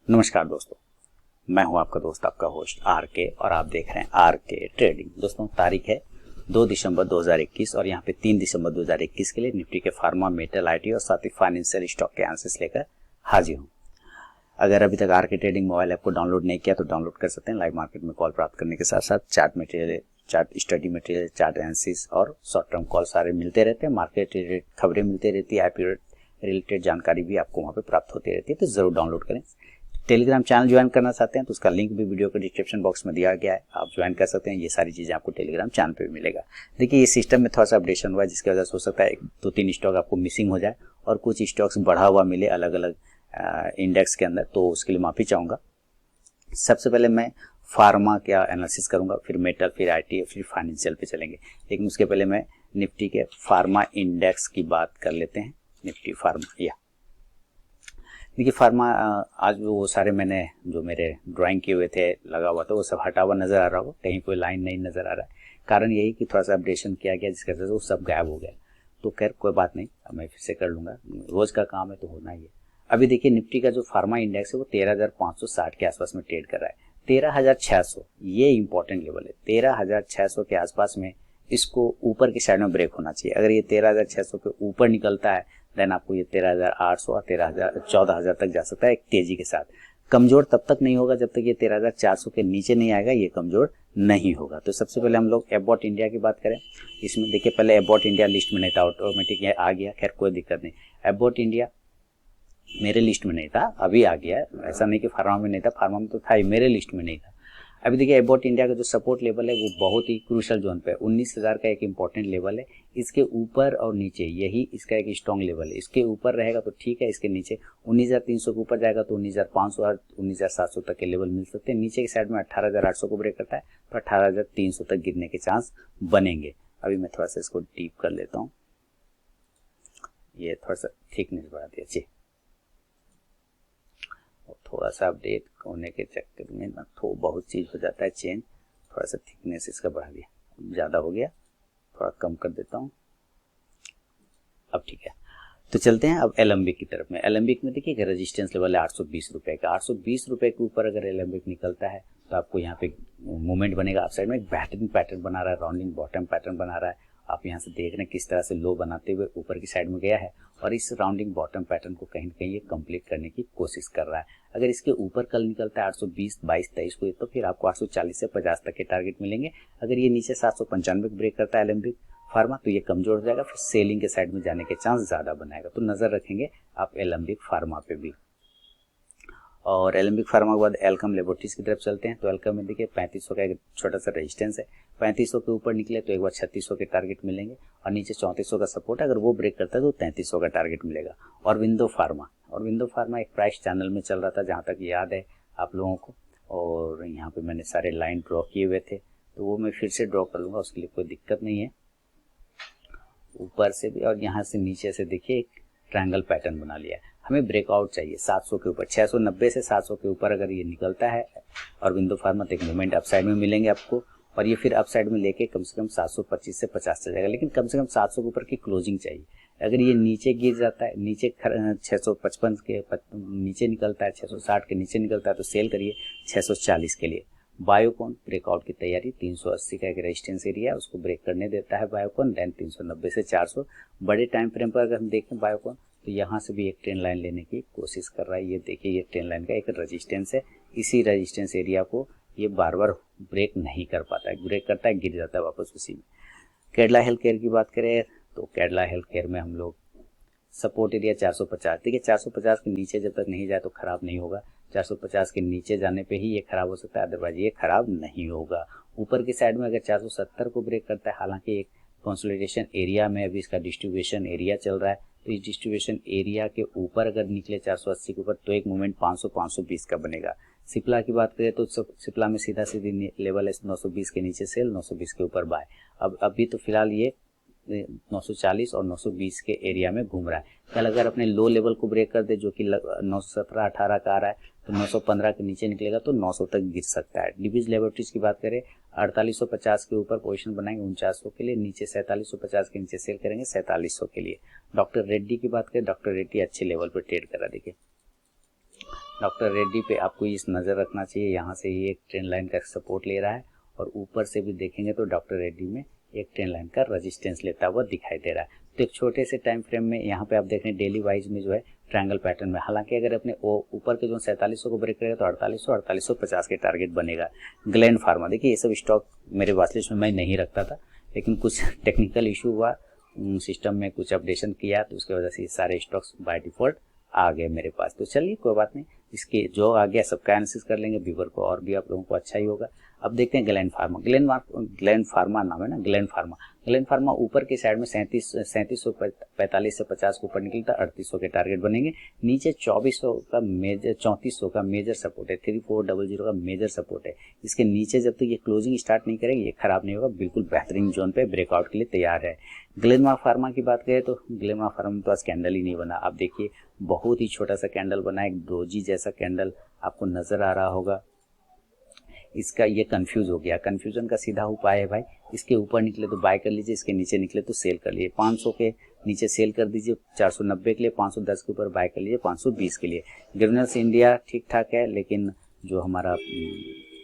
नमस्कार दोस्तों, मैं हूं आपका दोस्त, आपका होस्ट आर के, और आप देख रहे हैं आर के ट्रेडिंग। दोस्तों, तारीख है 2 दिसंबर 2021 और यहाँ पे 3 दिसंबर 2021 के लिए निफ्टी के फार्मा, मेटल, आईटी और साथ ही फाइनेंशियल स्टॉक के एनालिसिस लेकर हाजिर हूँ। अगर अभी तक आर के ट्रेडिंग मोबाइल ऐप को डाउनलोड नहीं किया तो डाउनलोड कर सकते हैं। लाइव मार्केट में कॉल प्राप्त करने के साथ साथ chart material, chart study material, chart analysis और शॉर्ट टर्म कॉल सारे मिलते रहते हैं। मार्केट रिलेटेड खबरें मिलती रहती है, आईपी रिलेटेड जानकारी भी आपको वहाँ पे प्राप्त होती रहती है, तो जरूर डाउनलोड करें। टेलीग्राम चैनल ज्वाइन करना चाहते हैं तो उसका लिंक भी वीडियो के डिस्क्रिप्शन बॉक्स में दिया गया है, आप ज्वाइन कर सकते हैं। ये सारी चीज़ें आपको टेलीग्राम चैनल पे भी मिलेगा। देखिए, ये सिस्टम में थोड़ा सा अपडेशन हुआ है, जिसकी वजह से हो सकता है 2-3 स्टॉक आपको मिसिंग हो जाए और कुछ स्टॉक्स बढ़ा हुआ मिले अलग अलग इंडेक्स के अंदर, तो उसके लिए माफ़ी चाहूँगा। सबसे पहले मैं फार्मा का एनालिसिस करूँगा, फिर मेटल, फिर आईटी, फिर फाइनेंशियल पे चलेंगे। लेकिन उसके पहले मैं निफ्टी के फार्मा इंडेक्स की बात कर लेते हैं। निफ्टी फार्मा, या देखिए फार्मा, आज वो सारे मैंने जो मेरे ड्राइंग किए हुए थे लगा हुआ था वो सब हटा हुआ नज़र आ रहा होगा, कहीं कोई लाइन नहीं नज़र आ रहा है। कारण यही कि थोड़ा सा अपडेशन किया गया, जिसकी वजह से वो सब गायब हो गया। तो खैर कोई बात नहीं, अब मैं फिर से कर लूँगा, रोज़ का काम है तो होना ही है। अभी देखिए, निफ्टी का जो फार्मा इंडेक्स है वो 13,560 के आसपास में ट्रेड कर रहा है। 13,600 ये इंपॉर्टेंट लेवल है। 13,600 के आसपास में इसको ऊपर की साइड में ब्रेक होना चाहिए। अगर ये 13,600 के ऊपर निकलता है देन आपको ये 13,800 और 14,000 तक जा सकता है एक तेजी के साथ। कमजोर तब तक नहीं होगा जब तक ये 13,400 के नीचे नहीं आएगा, ये कमजोर नहीं होगा। तो सबसे पहले हम लोग एबॉट इंडिया की बात करें। इसमें देखिए, पहले एबॉट इंडिया लिस्ट में नहीं था, ऑटोमेटिक आ गया, खैर कोई दिक्कत नहीं। एबॉट इंडिया मेरे लिस्ट में नहीं था, अभी आ गया है। ऐसा नहीं कि फार्मा में नहीं था, फार्मा में तो था ही, मेरे लिस्ट में नहीं था। अभी देखिए, एबॉट इंडिया का जो सपोर्ट लेवल है वो बहुत ही क्रूशल जोन पे है। 19,000 का एक इंपॉर्टेंट लेवल है। इसके ऊपर और नीचे यही इसका एक स्ट्रॉन्ग लेवल है। इसके ऊपर रहेगा तो ठीक है, इसके नीचे 19,300 के ऊपर जाएगा तो 19,500 और 19,700 तक के लेवल मिल सकते हैं। नीचे की साइड में 18,800 को ब्रेक करता है तो 18,300 तक गिरने के चांस बनेंगे। अभी मैं थोड़ा सा इसको डीप कर लेता हूँ, ये थोड़ा सा थिकनेस बढ़ा दिया जी। थोड़ा सा अपडेट होने के चक्कर में ना तो बहुत चीज़ हो जाता है चेंज। थोड़ा सा थिकनेस इसका बढ़ा दिया, ज़्यादा हो गया, थोड़ा कम कर देता हूँ, अब ठीक है। तो चलते हैं अब एलम्बिक की तरफ में। एलम्बिक में देखिए रेजिस्टेंस लेवल है 820 रुपये का। 820 रुपये के ऊपर अगर एलम्बिक निकलता है तो आपको यहाँ पे मूवमेंट बनेगा। आप साइड में एक बेहतरीन पैटर्न बना रहा है, राउंडिंग बॉटम पैटर्न बना रहा है। आप यहाँ से देख रहे हैं किस तरह से लो बनाते हुए ऊपर की साइड में गया है और इस राउंडिंग बॉटम पैटर्न को कहीं ना कहीं ये कंप्लीट करने की कोशिश कर रहा है। अगर इसके ऊपर कल निकलता है 820, 22, 23 को, तो फिर आपको 840 से 50 तक के टारगेट मिलेंगे। अगर ये नीचे 795 ब्रेक करता है एलम्बिक फार्मा तो ये कमजोर हो जाएगा, फिर सेलिंग के साइड में जाने के चांस ज़्यादा बनाएगा। तो नज़र रखेंगे आप एलम्बिक फार्मा पे भी। और एलम्बिक फार्मा के बाद एल्कम लेबोरेटरीज की तरफ चलते हैं। तो एल्कम में देखिए 3500 का एक छोटा सा रेजिस्टेंस है। 3500 के ऊपर निकले तो एक बार 3600 के टारगेट मिलेंगे और नीचे 3400 का सपोर्ट है। अगर वो ब्रेक करता है तो 3300 का टारगेट मिलेगा। और विंडो फार्मा एक प्राइस चैनल में चल रहा था जहाँ तक याद है आप लोगों को, और यहाँ पे मैंने सारे लाइन ड्रॉ किए हुए थे तो वो मैं फिर से ड्रॉ कर लूँगा, उसके लिए कोई दिक्कत नहीं है। ऊपर से भी और यहाँ से नीचे से देखिए एक ट्रायंगल पैटर्न बना लिया है। हमें ब्रेकआउट चाहिए 700 के ऊपर, 690 से 700 के ऊपर अगर ये निकलता है और विंडो फार्मा तो एक मूवमेंट अपसाइड में मिलेंगे आपको, और ये फिर अपसाइड में लेके कम से कम 725 से 50 चल जाएगा। लेकिन कम से कम 700 के ऊपर की क्लोजिंग चाहिए। अगर ये नीचे गिर जाता है, नीचे 655 के नीचे निकलता है, 660 के नीचे निकलता है तो सेल करिए 640 के लिए। बायोकॉन ब्रेकआउट की तैयारी, 380 का एक रेजिस्टेंस एरिया है, उसको ब्रेक करने देता है बायोकॉन। देन 390 से 400 बड़े टाइम फ्रेम पर अगर हम देखें बायोकॉन तो यहाँ से भी एक ट्रेंड लाइन लेने की कोशिश कर रहा है। ये देखिए, ये ट्रेंड लाइन का एक रेजिस्टेंस है। इसी रेजिस्टेंस एरिया को ये बार बार ब्रेक नहीं कर पाता है, ब्रेक करता है गिर जाता है वापस उसी में। कैडला हेल्थ केयर की बात करें तो कैडला हेल्थ केयर में हम लोग सपोर्ट एरिया 450, देखिए 450 के नीचे जब तक नहीं जाए तो खराब नहीं होगा। 450 के नीचे जाने पे ही ये खराब हो सकता है, अदरवाइज ये खराब नहीं होगा। ऊपर की साइड में अगर 470 को ब्रेक करता है, हालांकि एक कंसोलिडेशन एरिया में अभी इसका डिस्ट्रीब्यूशन एरिया चल रहा है, तो इस डिस्ट्रीब्यूशन एरिया के ऊपर अगर निकले 480 के ऊपर तो एक मूवमेंट 500-520 का बनेगा। सिप्ला की बात करें तो सिप्ला में सीधा सीधी लेवल है 920 के नीचे सेल, 920 के ऊपर बाय। अब अभी तो फिलहाल ये 940 और 920 के एरिया में घूम रहा है। कल अगर अपने लो लेवल को ब्रेक कर दे जो कि 917-18 का आ रहा है तो 915 के नीचे निकलेगा तो 900 तक गिर सकता है। डिवीज लेबोरेटरीज की बात करें 4850 के ऊपर पोजीशन बनाएंगे 4900 के लिए, नीचे 4750 के नीचे सेल करेंगे 4700 के लिए। डॉक्टर रेड्डी की बात करें, डॉक्टर रेड्डी अच्छे लेवल पर ट्रेड कर रहा है। देखिए डॉक्टर रेड्डी पे आपको इस नज़र रखना चाहिए, यहाँ से ये एक ट्रेंड लाइन का सपोर्ट ले रहा है और ऊपर से भी देखेंगे तो डॉक्टर रेड्डी में एक ट्रेंड लाइन का रेजिस्टेंस लेता हुआ दिखाई दे रहा है। तो एक छोटे से टाइम फ्रेम में यहाँ पे आप देख रहे हैं डेली वाइज में जो है ट्रायंगल पैटर्न में, हालांकि अगर अपने ऊपर के जो 4700 को ब्रेक करेगा तो 4850 के टारगेट बनेगा। ग्लैंड फार्मा, देखिए ये सब स्टॉक मेरे वॉच लिस्ट में मैं नहीं रखता था, लेकिन कुछ टेक्निकल इशू हुआ, सिस्टम में कुछ अपडेशन किया तो उसकी वजह से ये सारे स्टॉक्स बाय डिफॉल्ट आ गए मेरे पास। तो चलिए कोई बात नहीं, इसके जो आ गया सबका एनालिसिस कर लेंगे, व्यूवर को और भी आप लोगों को अच्छा ही होगा। अब देखते हैं ग्लैंड फार्मा। ग्लैंड फार्मा नाम है ना, ग्लैंड फार्मा ऊपर की साइड में 3745 से 50 के ऊपर निकलता, 3800 के टारगेट बनेंगे। नीचे 3400 का मेजर सपोर्ट है, 3400 का मेजर सपोर्ट है। इसके नीचे जब तक ये क्लोजिंग स्टार्ट नहीं करेगी ये खराब नहीं होगा, बिल्कुल बेहतरीन जोन पे ब्रेकआउट के लिए तैयार है। ग्लेनमार्क फार्मा की बात करें तो ग्लेनमार्क फार्मा में तो आज कैंडल ही नहीं बना। आप देखिए बहुत ही छोटा सा कैंडल बना, एक डोजी जैसा कैंडल आपको नजर आ रहा होगा। इसका ये कंफ्यूज हो गया, कंफ्यूजन का सीधा उपाय है भाई, इसके ऊपर निकले तो बाय कर लीजिए, इसके नीचे निकले तो सेल कर लीजिए। 500 के नीचे सेल कर दीजिए 490 के लिए, 510 के ऊपर बाय कर लीजिए 520 के लिए। ग्रेन्यूल्स इंडिया ठीक ठाक है, लेकिन जो हमारा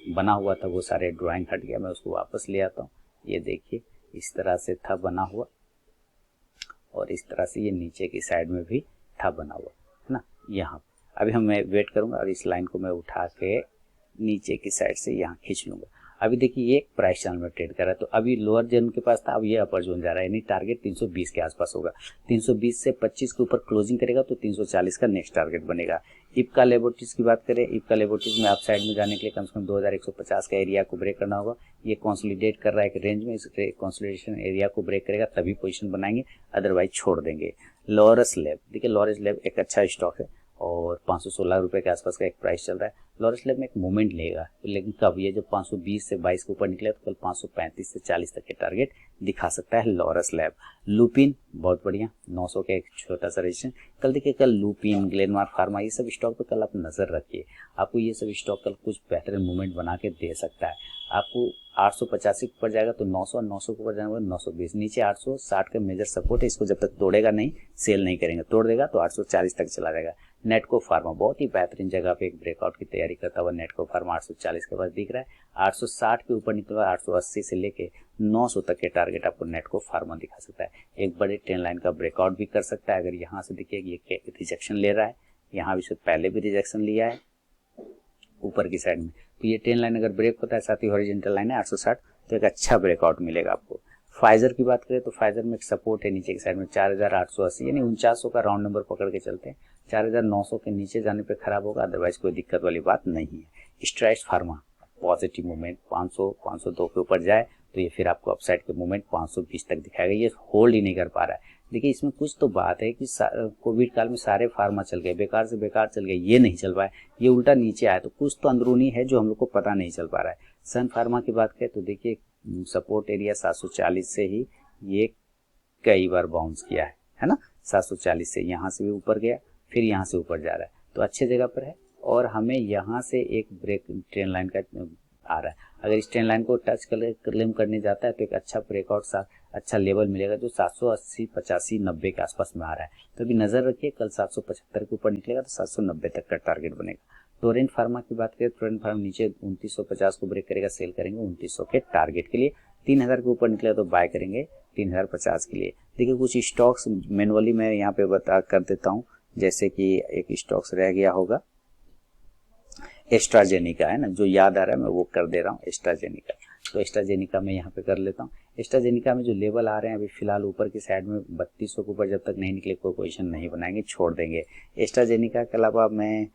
बना हुआ था वो सारे ड्राइंग हट गया, मैं उसको वापस ले आता हूँ। ये देखिए इस तरह से था बना हुआ और इस तरह से ये नीचे की साइड में भी था बना हुआ है ना। यहाँ अभी मैं वेट करूँगा और इस लाइन को मैं उठा के नीचे की साइड से यहाँ खींच लूंगा। अभी देखिए ये प्राइस चैनल में ट्रेड कर रहा है, तो अभी लोअर जोन के पास था, अब ये अपर जोन जा रहा है, यानी टारगेट 320 के आसपास होगा। 320 से 25 के ऊपर क्लोजिंग करेगा तो 340 का नेक्स्ट टारगेट बनेगा। इप्का लेबोरेटरीज की बात करें, इप्का लेबोरेटरीज में आप साइड में जाने के लिए कम से कम 2150 का एरिया को ब्रेक करना होगा। ये कंसोलिडेट कर रहा है एक रेंज में, इस कंसोलिडेशन एरिया को ब्रेक करेगा तभी पोजीशन बनाएंगे, अदरवाइज छोड़ देंगे। लॉरस लैब, देखिए लॉरस लैब एक अच्छा स्टॉक है और 516 रुपये के आसपास का एक प्राइस चल रहा है। लॉरस लैब में एक मूवमेंट लेगा, लेकिन कब, ये जब 520 से 22 के ऊपर निकले तो कल 535 से 40 तक के टारगेट दिखा सकता है लॉरस लैब। लुपिन बहुत बढ़िया, 900 का एक छोटा सा रजिस्ट्रेशन। कल देखिए कल लुपिन, ग्लेनमार्क फार्मा, ये सब स्टॉक पे कल आप नजर रखिए, आपको ये सब स्टॉक कल कुछ बेहतरीन मूवमेंट बना के दे सकता है। आपको 885 के ऊपर जाएगा तो 900, 900 के ऊपर जाएगा 920, नीचे 860 का मेजर सपोर्ट है, इसको जब तक तोड़ेगा नहीं सेल नहीं करेंगे, तोड़ देगा तो 840 तक चला जाएगा। नेटको फार्मा बहुत ही बेहतरीन जगह पे एक ब्रेकआउट की तैयारी करता हुआ नेटको फार्मा 840 के पास दिख रहा है। 860 के ऊपर निकला, 880 से लेके 900 तक के टारगेट आपको नेटको फार्मा दिखा सकता है। एक बड़े ट्रेंड लाइन का ब्रेकआउट भी कर सकता है। अगर यहाँ से देखिए ये रिजेक्शन ले रहा है, यहाँ भी पहले भी रिजेक्शन लिया है ऊपर की साइड में, तो ये ट्रेंड लाइन अगर ब्रेक होता है, साथ ही हॉरिजॉन्टल लाइन है 860, तो एक अच्छा ब्रेकआउट मिलेगा आपको। फाइजर की बात करें तो फाइजर में एक सपोर्ट है नीचे की साइड में 4880, यानी 4900 का राउंड नंबर पकड़ के चलते हैं। 4900 के नीचे जाने पे खराब होगा, अदरवाइज कोई दिक्कत वाली बात नहीं है। स्ट्राइड्स फार्मा पॉजिटिव मूवमेंट, 500 502 के ऊपर जाए तो ये फिर आपको अपसाइड के मूवमेंट 520 तक दिखाएगा। ये होल्ड ही नहीं कर पा रहा है। देखिए इसमें कुछ तो बात है कि कोविड काल में सारे फार्मा चल गए, बेकार से बेकार चल गए, ये नहीं चल पाए, ये उल्टा नीचे आया, तो कुछ तो अंदरूनी है जो हम लोग को पता नहीं चल पा रहा है। सन फार्मा की बात करें तो देखिए सपोर्ट एरिया 740 से ही ये कई बार बाउंस किया है ना, 740 से यहाँ से भी ऊपर गया, फिर यहाँ से ऊपर जा रहा है, तो अच्छे जगह पर है। और हमें यहाँ से एक ब्रेक ट्रेंड लाइन का आ रहा है, अगर इस ट्रेंड लाइन को टच क्लेम करने जाता है तो एक अच्छा ब्रेकआउट अच्छा लेवल मिलेगा जो 780 85 90 के आसपास में आ रहा है। तो अभी नजर रखिए, कल 775 के ऊपर निकलेगा तो 790 तक का टारगेट बनेगा। टोरेंट फार्मा की बात करें, टोरेंट फार्मा नीचे 2950 को ब्रेक करेगा, सेल करेंगे 2900 के टारगेट के लिए। 3000 के ऊपर निकलेगा तो बाय करेंगे 3050 के लिए। देखिए कुछ स्टॉक्स मैनुअली मैं यहाँ पे बता कर देता हूँ, जैसे कि एक स्टॉक्स रह गया होगा एस्ट्राजेनिका, है ना, जो याद आ रहा है मैं वो कर दे रहा हूँ एस्ट्राजेनिका। तो एस्ट्राजेनिका में यहाँ पे कर लेता हूँ। एस्ट्राजेनिका में जो लेवल आ रहे हैं अभी फिलहाल ऊपर की साइड में 3200 के ऊपर जब तक नहीं निकले कोई पोजीशन नहीं बनाएंगे, छोड़ देंगे। एस्ट्राजेनिका के अलावा मैं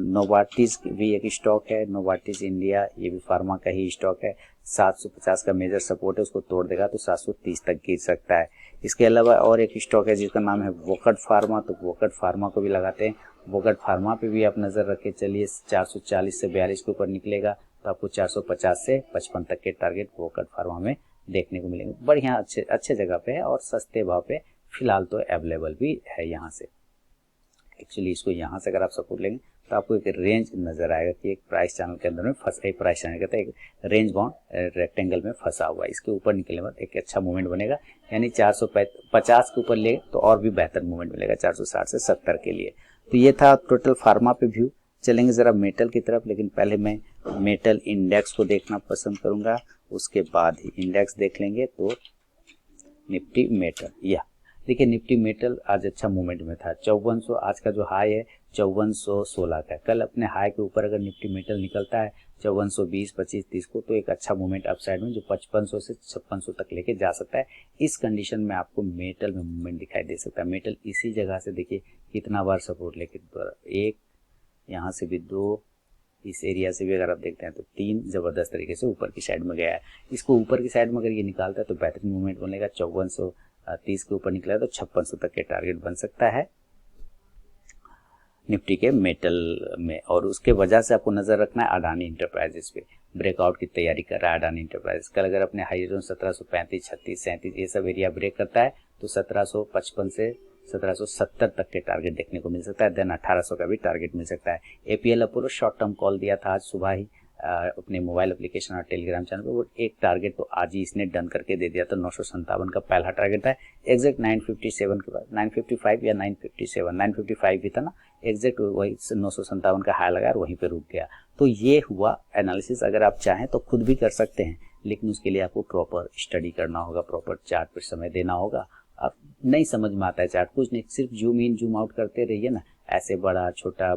नोवार्टिस भी एक स्टॉक है, नोवार्टिस इंडिया, ये भी फार्मा का ही स्टॉक है। 750 का मेजर सपोर्ट है, उसको तोड़ देगा तो 730 तक गिर सकता है। इसके अलावा और एक स्टॉक है जिसका नाम है वोकट फार्मा, तो वोकट फार्मा को भी लगाते हैं। वोकट फार्मा पे भी आप नजर रखे चलिए, 440 से 42 के ऊपर निकलेगा तो आपको 450 से 55 तक के टारगेट वोकट फार्मा में देखने को मिलेंगे। बढ़िया अच्छे जगह पे है और सस्ते भाव पे फिलहाल तो अवेलेबल भी है यहाँ से। एक्चुअली इसको यहाँ से अगर आप सपोर्ट लेंगे तो आपको एक रेंज नजर आएगा कि एक प्राइस चैनल के अंदर में फंसा, एक प्राइस चैनल कहते हैं एक रेंज बाउंड रेक्टेंगल में फंसा हुआ है, इसके ऊपर निकलने बाद एक अच्छा मूवमेंट बनेगा, यानी 450 के ऊपर ले तो और भी बेहतर मूवमेंट मिलेगा 460 से 70 के लिए। तो ये था टोटल फार्मा पे व्यू। चलेंगे ज़रा मेटल की तरफ, लेकिन पहले मैं मेटल इंडेक्स को देखना पसंद करूँगा, उसके बाद ही इंडेक्स देख लेंगे। तो निफ्टी मेटल, या देखिए निफ्टी मेटल आज अच्छा मूवमेंट में था। 5400 आज का जो हाई है 5416 का। कल अपने हाई के ऊपर अगर निफ्टी मेटल निकलता है 5420, 25, 30 को, तो एक अच्छा मूवमेंट अपसाइड में जो 5500 से 5600 तक लेके जा सकता है। इस कंडीशन में आपको मेटल में मूवमेंट दिखाई दे सकता है। मेटल इसी जगह से देखिए कितना बार सपोर्ट लेके, एक, यहाँ से भी 2, इस एरिया से भी अगर आप देखते हैं तो 3 जबरदस्त तरीके से ऊपर की साइड में गया है। इसको ऊपर की साइड में अगर ये निकालता है तो बेहतरीन मूवमेंट बनेगा। 5430 के ऊपर निकला है तो 5600 तक के टारगेट बन सकता है निफ्टी के मेटल में। और उसके वजह से आपको नजर रखना है अडानी इंटरप्राइजेस पे, ब्रेकआउट की तैयारी कर रहा है अडानी इंटरप्राइजेस। कल अगर अपने हाई जोन 1735, 36, 37 ये सब एरिया ब्रेक करता है तो 1755 से 1770 तक के टारगेट देखने को मिल सकता है। देन 1800 का भी टारगेट मिल सकता है। APL Apollo short term call दिया था आज सुबह ही अपने मोबाइल एप्लीकेशन और टेलीग्राम चैनल पर। वो एक टारगेट तो आज ही इसने डन करके दे दिया था। 957 का पहला टारगेट था, एग्जैक्ट 957 के बाद 955 या 957, 955 भी था ना, एग्जैक्ट वही 957 का हाई लगा और वहीं पे रुक गया। तो ये हुआ एनालिसिस। अगर आप चाहें तो खुद भी कर सकते हैं, लेकिन उसके लिए आपको प्रॉपर स्टडी करना होगा, प्रॉपर चार्ट पर समय देना होगा। अब नहीं समझ में आता है चार्ट, कुछ नहीं, सिर्फ जूम इन जूम आउट करते रहिए ना, ऐसे बड़ा छोटा,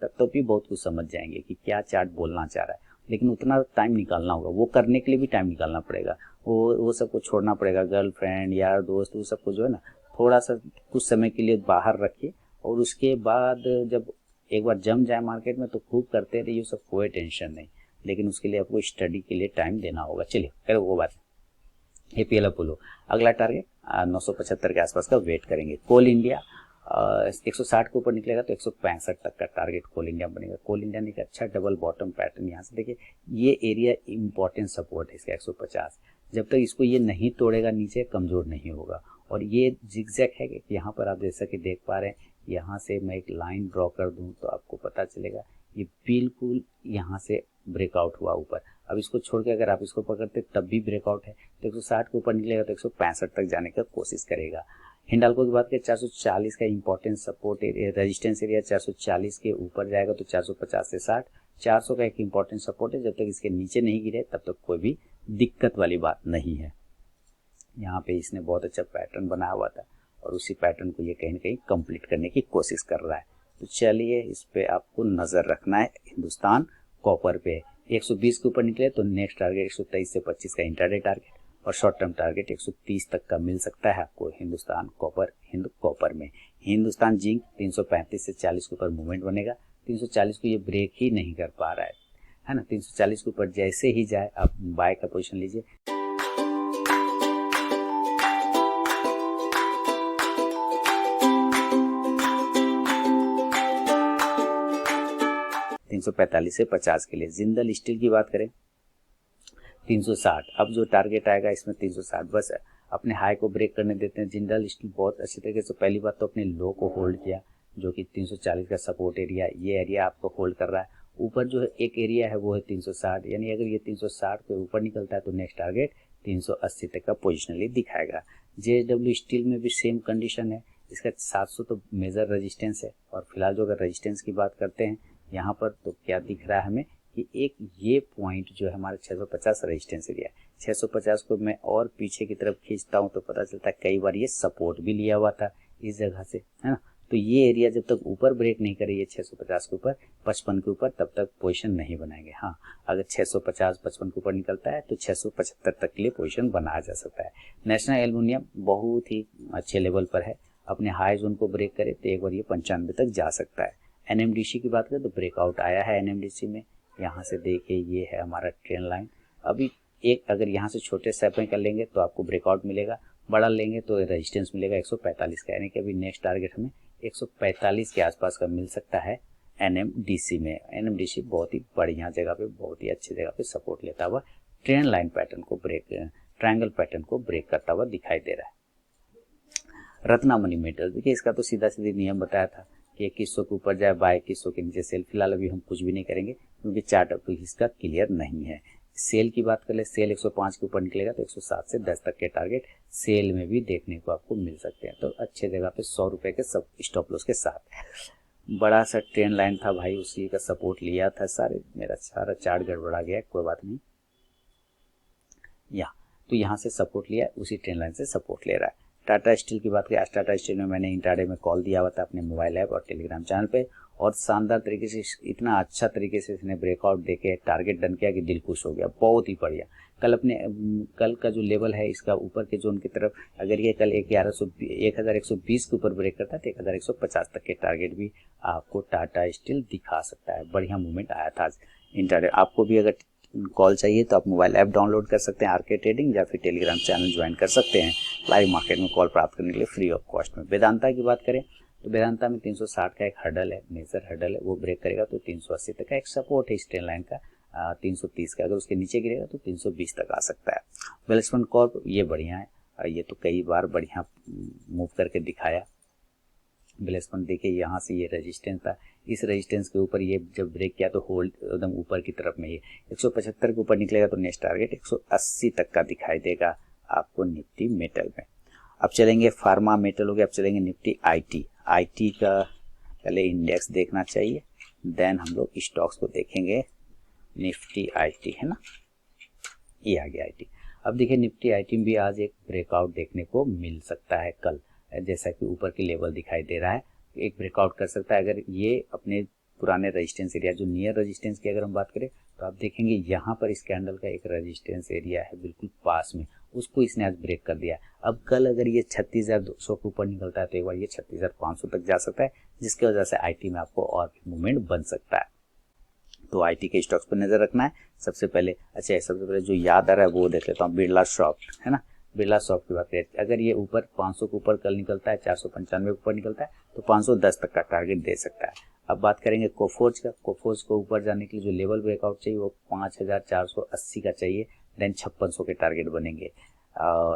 तो भी बहुत कुछ समझ जाएंगे कि क्या चार्ट बोलना चाह रहा है। लेकिन उतना टाइम निकालना होगा, वो करने के लिए भी टाइम निकालना पड़ेगा। वो सबको छोड़ना पड़ेगा, गर्लफ्रेंड यार दोस्त वो सबको जो है ना थोड़ा सा कुछ समय के लिए बाहर रखिए, और उसके बाद जब एक बार जम जाए मार्केट में तो खूब करते रहिए, सब कोई टेंशन नहीं। लेकिन उसके लिए आपको स्टडी के लिए टाइम देना होगा। चलिए करो वो बात। एपीएल अपोलो अगला टारगेट 975 के आसपास का वेट करेंगे। कोल इंडिया 160 के ऊपर निकलेगा तो 165 तक का टारगेट कोल इंडिया बनेगा। कोल इंडिया ने एक अच्छा डबल बॉटम पैटर्न, यहाँ से देखिए ये एरिया इंपॉर्टेंट सपोर्ट है इसका 150। जब तक इसको ये नहीं तोड़ेगा नीचे कमजोर नहीं होगा। और ये जिगजैग है कि यहाँ पर आप जैसा कि देख पा रहे हैं, यहाँ से मैं एक लाइन ड्रॉ कर दूँ तो आपको पता चलेगा ये बिल्कुल यहाँ से ब्रेकआउट हुआ ऊपर। अब इसको छोड़ के अगर आप इसको पकड़ते तब भी ब्रेकआउट है, तो 160 के ऊपर निकलेगा तो 165 तक जाने का कोशिश करेगा। हिंडाल्को की बात करें 440 का important support area, resistance area 440 के ऊपर जाएगा तो 450 से 60, 400 का एक इंपॉर्टेंट सपोर्ट है। जब तक इसके नीचे नहीं गिरे तब तक कोई भी दिक्कत वाली बात नहीं है। यहाँ पे इसने बहुत अच्छा पैटर्न बनाया हुआ था और उसी पैटर्न को ये कहीं ना कहीं कंप्लीट करने की कोशिश कर रहा है। तो चलिए इस पे आपको नजर रखना है। हिंदुस्तान कॉपर पे 120 के ऊपर निकले तो नेक्स्ट टारगेट 123 से 25 का इंट्राडे टारगेट, और शॉर्ट टर्म टारगेट 130 तक का मिल सकता है आपको हिंदुस्तान कॉपर, हिंद कॉपर में। हिंदुस्तान जिंक 335 से 40 के ऊपर मूवमेंट बनेगा। 340 को ये ब्रेक ही नहीं कर पा रहा है ना। 340 के ऊपर जैसे ही जाए आप बाय का पोजीशन लीजिए। $345 से 50 के लिए। जिंदल स्टील की बात करें 360, अब जो टारगेट आएगा इसमें 360, बस अपने हाई को ब्रेक करने देते हैं। जिंदल स्टील बहुत अच्छी तरीके से पहली बात तो अपने लो को होल्ड किया, जो कि 340 का सपोर्ट एरिया, ये एरिया आपको होल्ड कर रहा है। ऊपर जो है एक एरिया है वो है 360, यानी अगर ये 360 के ऊपर निकलता है तो नेक्स्ट टारगेट 380 तक का पोजिशनली दिखाएगा। जेएसडब्ल्यू स्टील में भी सेम कंडीशन है, इसका 700 तो मेजर रेजिस्टेंस है। और फिलहाल जो अगर रेजिस्टेंस की बात करते हैं यहाँ पर तो क्या दिख रहा है हमें कि एक ये पॉइंट जो है हमारा 650 रेजिस्टेंस एरिया है। 650 को मैं और पीछे की तरफ खींचता हूँ तो पता चलता है कई बार ये सपोर्ट भी लिया हुआ था इस जगह से, है ना। तो ये एरिया जब तक ऊपर ब्रेक नहीं करे, ये 650 के ऊपर 55 के ऊपर, तब तक पोजीशन नहीं बनाएंगे। हाँ, अगर 650 55 के ऊपर निकलता है तो 675 तक के लिए पोजीशन बनाया जा सकता है। नेशनल एल्युमिनियम बहुत ही अच्छे लेवल पर है, अपने हाई जोन को ब्रेक करे तो एक बार ये 95 तक जा सकता है। एनएमडीसी की बात करें तो ब्रेकआउट आया है एनएमडीसी में, यहाँ से देखिए ये है हमारा ट्रेंड लाइन। अभी एक अगर यहाँ से छोटे स्टेप में कर लेंगे तो आपको ब्रेकआउट मिलेगा, बड़ा लेंगे तो रेजिस्टेंस मिलेगा 145 का, यानी कि अभी नेक्स्ट टारगेट हमें 145 के आसपास का मिल सकता है एनएमडीसी में। एनएमडीसी बहुत ही बढ़िया जगह पे, बहुत ही अच्छी जगह पे सपोर्ट लेता हुआ ट्रेंड लाइन पैटर्न को ब्रेक, ट्रायंगल पैटर्न को ब्रेक करता हुआ दिखाई दे रहा है। रत्नामणि मेटल, देखिए इसका तो सीधा सीधी नियम बताया था कि 2100 के ऊपर जाए बाय, 2100 के नीचे सेल। फिलहाल अभी हम कुछ भी नहीं करेंगे क्योंकि चार्ट अभी इसका क्लियर नहीं है। सेल की बात कर ले, सेल 105 के ऊपर निकलेगा तो 107 से 10 तक के टारगेट सेल में भी देखने को आपको मिल सकते हैं। तो अच्छे जगह पे 100 रुपए के सब स्टॉप लॉस के साथ। बड़ा सा ट्रेंड लाइन था भाई, उसी का सपोर्ट लिया था, मेरा सारा चार्ट गड़बड़ा गया, कोई बात नहीं। तो यहाँ से सपोर्ट लिया, उसी ट्रेंड लाइन से सपोर्ट ले रहा है। टाटा स्टील की बात करें, आज टाटा स्टील में मैंने इंट्राडे में कॉल दिया हुआ था अपने मोबाइल ऐप और टेलीग्राम चैनल पे, और शानदार तरीके से, इतना अच्छा तरीके से इसने ब्रेकआउट देके टारगेट डन किया कि दिल खुश हो गया, बहुत ही बढ़िया। कल का जो लेवल है इसका ऊपर के जोन की तरफ, अगर ये कल 1120 के ऊपर ब्रेक करता है तो 1150 तक के टारगेट भी आपको टाटा स्टील दिखा सकता है। बढ़िया मूवमेंट आया था आज इंट्राडे। आपको भी अगर कॉल चाहिए तो आप मोबाइल ऐप डाउनलोड कर सकते हैं आरके ट्रेडिंग, या फिर टेलीग्राम चैनल ज्वाइन कर सकते हैं लाइव मार्केट में कॉल प्राप्त करने के लिए फ्री ऑफ कॉस्ट में। वेदांता की बात करें तो वेदांता में 360 का एक हर्डल है, मेजर हर्डल है, वो ब्रेक करेगा तो 380 तक का एक सपोर्ट है इस ट्रेंड लाइन का, 330 का, अगर उसके नीचे गिरेगा तो 320 तक आ सकता है। वेलस्पन कॉर्प ये बढ़िया है, ये तो कई बार बढ़िया मूव करके दिखाया। वेलस्पन देखिए यहाँ से ये रेजिस्टेंस था, इस रेजिस्टेंस के ऊपर ये जब ब्रेक किया तो होल्ड एकदम ऊपर की तरफ में, ये 175 के ऊपर निकलेगा तो नेक्स्ट टारगेट 180 तक का दिखाई देगा आपको निफ्टी मेटल में। अब चलेंगे फार्मा मेटल हो गया, अब चलेंगे निफ्टी आईटी का पहले इंडेक्स देखना चाहिए, देन हम लोग स्टॉक्स को देखेंगे। निफ्टी आईटी है ना, ये आ गया आईटी। अब देखिए निफ्टी आईटी में भी आज एक ब्रेकआउट देखने को मिल सकता है कल, जैसा कि ऊपर की लेवल दिखाई दे रहा है, एक ब्रेकआउट कर सकता है। अगर ये अपने पुराने रेजिस्टेंस एरिया, जो नियर रेजिस्टेंस की अगर हम बात करें तो आप देखेंगे यहाँ पर इस कैंडल का एक रेजिस्टेंस एरिया है बिल्कुल पास में, उसको इसने आज ब्रेक कर दिया। अब कल अगर ये 36,200 के ऊपर निकलता है तो एक बार ये 36,500 तक जा सकता है, जिसकी वजह से आईटी में आपको और भी मूवमेंट बन सकता है। तो आईटी के स्टॉक्स पर नजर रखना है सबसे पहले। अच्छा, सबसे पहले जो याद आ रहा है वो देख लेता हूँ, बिरला सॉफ्ट है ना। बिरला सॉफ्ट की बात करें, अगर ये ऊपर 500 के ऊपर कल निकलता है, 495 के ऊपर निकलता है तो 510 तक का टारगेट दे सकता है। अब बात करेंगे कोफोर्ज का, कोफोर्ज को ऊपर जाने के लिए जो लेवल ब्रेकआउट चाहिए वो 5480 का चाहिए, देन 5600 के टारगेट बनेंगे।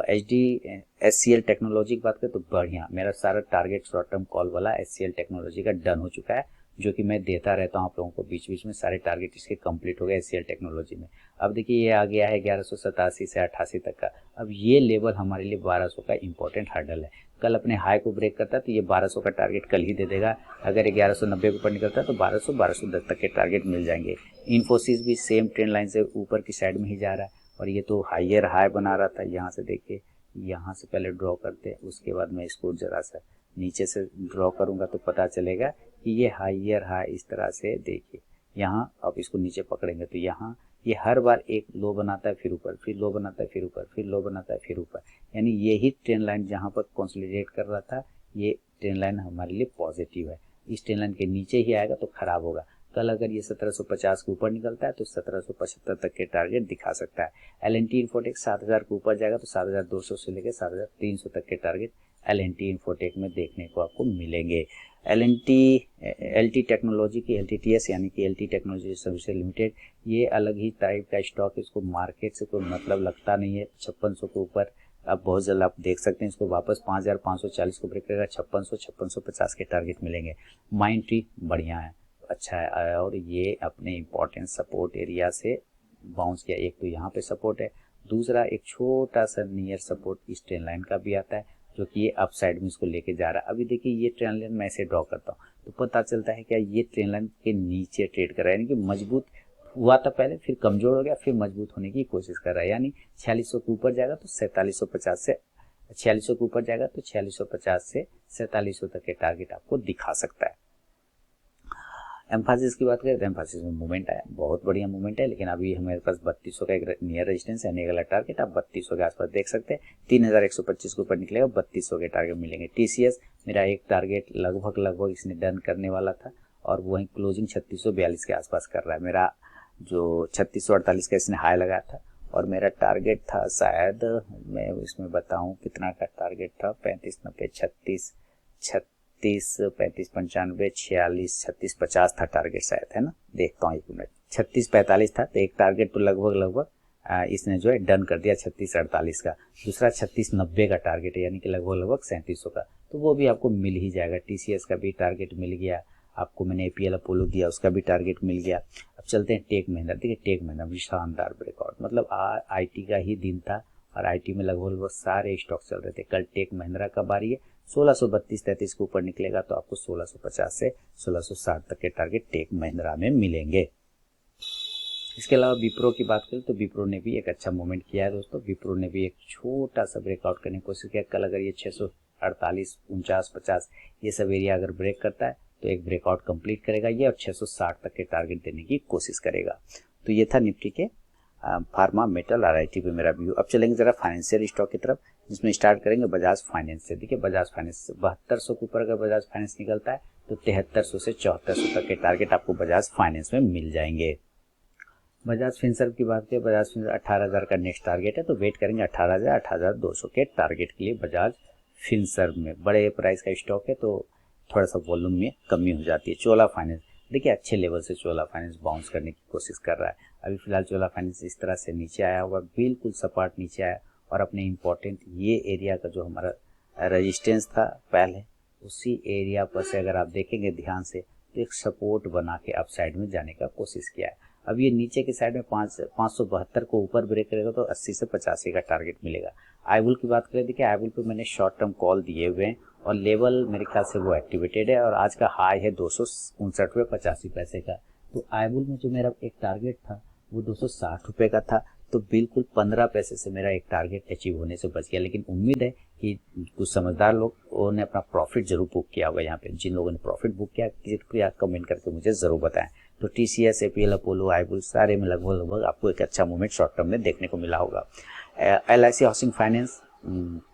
एचसीएल टेक्नोलॉजी की बात करें तो बढ़िया, मेरा सारा टारगेट शॉर्ट टर्म कॉल वाला एचसीएल टेक्नोलॉजी का डन हो चुका है, जो कि मैं देता रहता हूँ आप लोगों को बीच बीच में, सारे टारगेट इसके कंप्लीट हो गए एचसीएल टेक्नोलॉजी में। अब देखिए ये आ गया है 1187 से 88 तक का। अब ये लेवल हमारे लिए 1200 का इंपॉर्टेंट हार्डल है, कल अपने हाई को ब्रेक करता है तो ये 1200 का टारगेट कल ही दे देगा। अगर 1190 के ऊपर निकलता है तो 1200-1210 तक के टारगेट मिल जाएंगे। इन्फोसिस भी सेम ट्रेंड लाइन से ऊपर की साइड में ही जा रहा है, और ये तो हाइयर हाई बना रहा था, यहाँ से देखिए, यहाँ से पहले ड्रॉ करते हैं, उसके बाद मैं इसको जरा सा नीचे से ड्रॉ करूंगा तो पता चलेगा कि ये हाइयर हाई इस तरह से देखिए यहाँ। अब इसको नीचे पकड़ेंगे तो यहाँ ये हर बार एक लो बनाता है, फिर ऊपर, फिर लो बनाता है, फिर ऊपर, फिर लो बनाता है, फिर ऊपर, यानी यही ट्रेंड लाइन जहाँ पर कंसोलिडेट कर रहा था, ये ट्रेंड लाइन हमारे लिए पॉजिटिव है। इस ट्रेंड लाइन के नीचे ही आएगा तो खराब होगा। कल अगर ये 1750 के ऊपर निकलता है तो 1775 तक के टारगेट दिखा सकता है। एल&टी इन्फोटेक 7000 के ऊपर जाएगा तो 7200 से लेकर 7300 तक के टारगेट एल&टी इन्फोटेक में देखने को आपको मिलेंगे। एल&टी टेक्नोलॉजी की LTTS यानी कि एल&टी टेक्नोलॉजी सर्विसेज लिमिटेड, ये अलग ही टाइप का स्टॉक, इसको मार्केट से कोई मतलब लगता नहीं है। 5600 के ऊपर अब बहुत जल्द आप देख सकते हैं इसको वापस 5540 को ब्रेक करेगा, 5650 के टारगेट मिलेंगे। माइंड ट्री बढ़िया है, अच्छा है, और ये अपने इम्पोर्टेंट सपोर्ट एरिया से बाउंस किया। एक तो यहाँ पे सपोर्ट है, दूसरा एक छोटा सा नियर सपोर्ट इस ट्रेंड लाइन का भी आता है, जो कि ये अप साइड में इसको लेके जा रहा है। अभी देखिए ये ट्रेंड लाइन मैं ऐसे ड्रॉ करता हूँ तो पता चलता है क्या ये ट्रेंड लाइन के नीचे ट्रेड कर रहा है, यानी कि मजबूत हुआ था पहले, फिर कमजोर हो गया, फिर मजबूत होने की कोशिश कर रहा है। यानी 4600 के ऊपर जाएगा तो 4750 से 4600 के ऊपर जाएगा तो 4650 से 4700 तक के टारगेट आपको दिखा सकता है। एम्फासिस की बात करें तो एम्फासिस में मूवमेंट आया, बहुत बढ़िया मूवमेंट है, लेकिन अभी हमारे पास 3200 का एक नियर रेजिस्टेंस है, अगला टारगेट आप 3200 के आसपास देख सकते हैं। 3125 के ऊपर निकलेगा, 3200 के टारगेट मिलेंगे। टीसीएस मेरा एक टारगेट लगभग इसने डन करने वाला था, और वहीं क्लोजिंग 3642 के आसपास कर रहा है। मेरा जो 3648 का इसने हाई लगाया था, और मेरा टारगेट था शायद, मैं इसमें बताऊं कितना का टारगेट था, 35 90 36 35 95 46 36 50 था टारगेट शायद, है ना, देखता हूँ एक मिनट। 36 45 था, तो एक टारगेट तो लगभग इसने जो है डन कर दिया 36 48 का। दूसरा 36 90 का टारगेट है, यानी कि लगभग 3700 का, तो वो भी आपको मिल ही जाएगा। टीसीएस का भी टारगेट मिल गया आपको, मैंने एपीएल अपोलो दिया उसका भी टारगेट मिल गया। अब चलते हैं टेक महिंद्रा। देखिए टेक महिंद्रा भी शानदार ब्रेकआउट, मतलब आईटी का ही दिन था, और आईटी में लगभग सारे स्टॉक चल रहे थे। कल टेक महिंद्रा का बारी है, 1632-33 के ऊपर निकलेगा तो आपको 1650 से 1660 तक के टारगेट टेक महिंद्रा में मिलेंगे। इसके अलावा विप्रो की बात करें तो विप्रो ने भी एक अच्छा मूवमेंट किया है दोस्तों। विप्रो ने भी एक छोटा सा ब्रेकआउट करने की कोशिश किया। कल अगर ये 648, 49, 50 ये सब एरिया अगर ब्रेक करता है तो एक ब्रेकआउट कंप्लीट करेगा ये और 660 तक के टारगेट देने की कोशिश करेगा। तो ये था निफ्टी के फार्मा, मेटल, आरआईटी पे मेरा व्यू। अब चलेंगे जरा फाइनेंशियल स्टॉक की तरफ, जिसमें स्टार्ट करेंगे बजाज फाइनेंस से। देखिए बजाज फाइनेंस 7200 के ऊपर अगर बजाज फाइनेंस निकलता है तो 7300 से 7400 तक के टारगेट आपको बजाज फाइनेंस में मिल जाएंगे। बजाज फिनसर्व की बात करें, बजाज फिनसर्व 18,000 का नेक्स्ट टारगेट है, तो वेट करेंगे 18,000, 18,200 के टारगेट के लिए बजाज फिनसर्व में। बड़े प्राइस का स्टॉक है तो थोड़ा सा वॉल्यूम में कमी हो जाती है। चोला फाइनेंस देखिए अच्छे लेवल से चोला फाइनेंस बाउंस करने की कोशिश कर रहा है। अभी फिलहाल चोला फाइनेंस इस तरह से नीचे आया हुआ, बिल्कुल सपाट नीचे आया और अपने इम्पोर्टेंट ये एरिया का जो हमारा रेजिस्टेंस था पहले, उसी एरिया पर से अगर आप देखेंगे ध्यान से तो एक सपोर्ट बना के अप साइड में जाने का कोशिश किया है। अब ये नीचे की साइड में 572 को ऊपर ब्रेक करेगा तो 80 से 85 का टारगेट मिलेगा। आईबुल की बात करें, देखिए आईबुल पे मैंने शॉर्ट टर्म कॉल दिए हुए हैं और लेवल मेरे ख्याल से वो एक्टिवेटेड है और आज का हाई है 259 रुपये 85 पैसे का। तो आईबुल में जो मेरा एक टारगेट था वो 260 रुपये का था, तो बिल्कुल 15 पैसे से मेरा एक टारगेट अचीव होने से बच गया। लेकिन उम्मीद है कि कुछ समझदार लोगों ने अपना प्रॉफिट जरूर बुक किया होगा। यहाँ पे जिन लोगों ने प्रॉफिट बुक किया कृपया कमेंट करके मुझे ज़रूर बताएं। तो TCS, APL, अपोलो, आईबुल सारे में लगभग आपको एक अच्छा मूवमेंट शॉर्ट टर्म में देखने को मिला होगा। LIC हाउसिंग फाइनेंस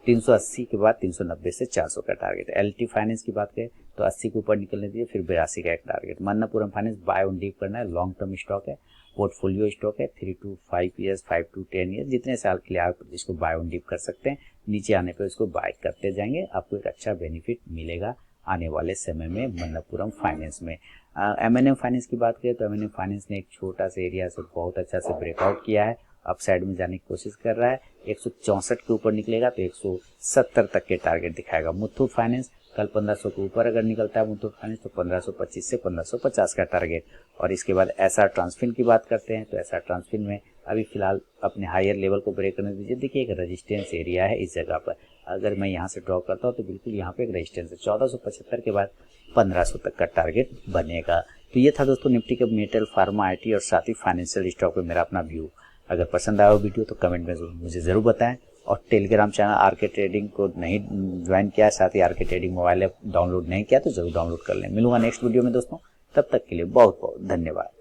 380 के बाद 390 से 400 का टारगेट है। LT फाइनेंस की बात करें तो 80 के ऊपर निकलने दीजिए, फिर 82 का एक target. Manappuram finance buy on dip करना है, लॉन्ग टर्म स्टॉक है, पोर्टफोलियो स्टॉक है, 3 to 5 ईयर्स, 5 to 10 ईयर्स, जितने साल के लिए आप इसको बाय ऑन डीप कर सकते हैं। नीचे आने पर इसको बाय करते जाएंगे, आपको एक अच्छा बेनिफिट मिलेगा आने वाले समय में मन्नापुरम फाइनेंस में। M&M फाइनेंस की बात करें तो M&M फाइनेंस ने एक छोटा सा एरिया से बहुत अच्छा से ब्रेकआउट किया है, अप साइड में जाने की कोशिश कर रहा है। 164 के ऊपर निकलेगा तो 170 तक के टारगेट दिखाएगा। मुथूट फाइनेंस कल 1500 के ऊपर अगर निकलता है मुथूट फाइनेंस तो 1525 से 1550 का टारगेट। और इसके बाद SR ट्रांसफिन की बात करते हैं तो SR ट्रांसफिन में अभी फिलहाल अपने हायर लेवल को ब्रेक करने दीजिए। देखिए एक रेजिस्टेंस एरिया है इस जगह पर, अगर मैं यहाँ से ड्रॉ करता हूँ तो बिल्कुल यहाँ पे एक रेजिस्टेंस है। 1475 के बाद 1500 तक का टारगेट बनेगा। तो ये था दोस्तों निफ्टी के मेटल, फार्मा, IT और साथ ही फाइनेंशियल स्टॉक पे मेरा अपना व्यू। अगर पसंद आया हो वीडियो तो कमेंट में मुझे ज़रूर बताएं और टेलीग्राम चैनल RK ट्रेडिंग को नहीं ज्वाइन किया, साथ ही RK trading mobile app download नहीं किया तो ज़रूर डाउनलोड कर लें। मिलूंगा नेक्स्ट वीडियो में दोस्तों, तब तक के लिए बहुत बहुत धन्यवाद।